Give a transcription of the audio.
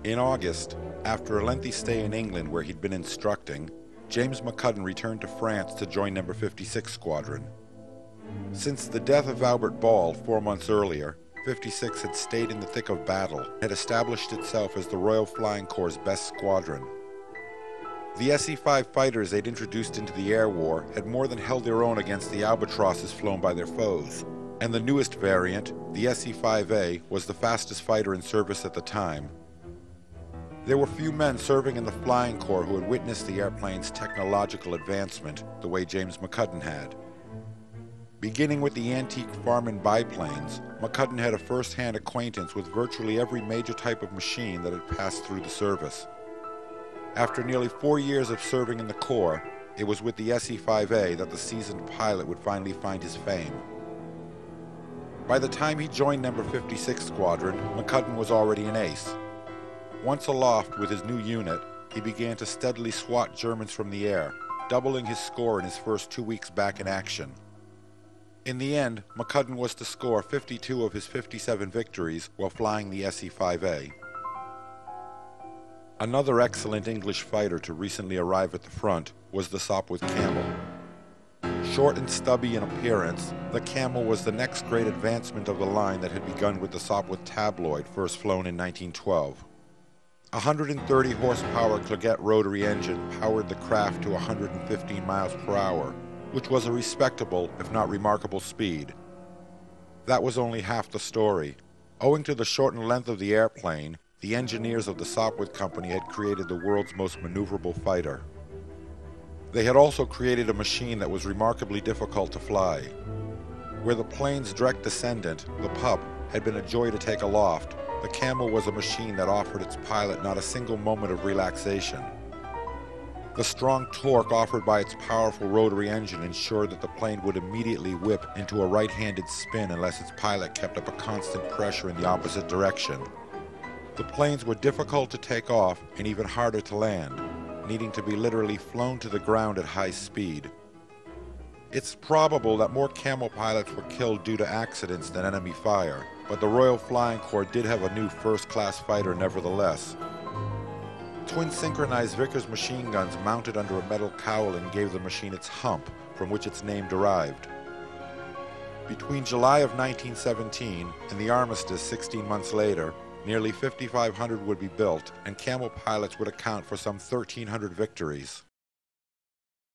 In August, after a lengthy stay in England where he'd been instructing, James McCudden returned to France to join No. 56 Squadron. Since the death of Albert Ball 4 months earlier, 56 had stayed in the thick of battle and had established itself as the Royal Flying Corps' best squadron. The SE-5 fighters they'd introduced into the air war had more than held their own against the albatrosses flown by their foes, and the newest variant, the SE-5A, was the fastest fighter in service at the time. There were few men serving in the Flying Corps who had witnessed the airplane's technological advancement the way James McCudden had. Beginning with the antique Farman biplanes, McCudden had a first-hand acquaintance with virtually every major type of machine that had passed through the service. After nearly 4 years of serving in the Corps, it was with the SE-5A that the seasoned pilot would finally find his fame. By the time he joined No. 56 Squadron, McCudden was already an ace. Once aloft with his new unit, he began to steadily swat Germans from the air, doubling his score in his first 2 weeks back in action. In the end, McCudden was to score 52 of his 57 victories while flying the SE-5A. Another excellent English fighter to recently arrive at the front was the Sopwith Camel. Short and stubby in appearance, the Camel was the next great advancement of the line that had begun with the Sopwith Tabloid, first flown in 1912. A 130 horsepower Clerget rotary engine powered the craft to 115 miles per hour, which was a respectable, if not remarkable, speed. That was only half the story. Owing to the shortened length of the airplane, the engineers of the Sopwith Company had created the world's most maneuverable fighter. They had also created a machine that was remarkably difficult to fly. Where the plane's direct descendant, the Pup, had been a joy to take aloft, the Camel was a machine that offered its pilot not a single moment of relaxation. The strong torque offered by its powerful rotary engine ensured that the plane would immediately whip into a right-handed spin unless its pilot kept up a constant pressure in the opposite direction. The planes were difficult to take off and even harder to land, needing to be literally flown to the ground at high speed. It's probable that more Camel pilots were killed due to accidents than enemy fire, but the Royal Flying Corps did have a new first-class fighter nevertheless. Twin synchronized Vickers machine guns mounted under a metal cowling gave the machine its hump, from which its name derived. Between July of 1917 and the armistice 16 months later, nearly 5,500 would be built, and Camel pilots would account for some 1,300 victories.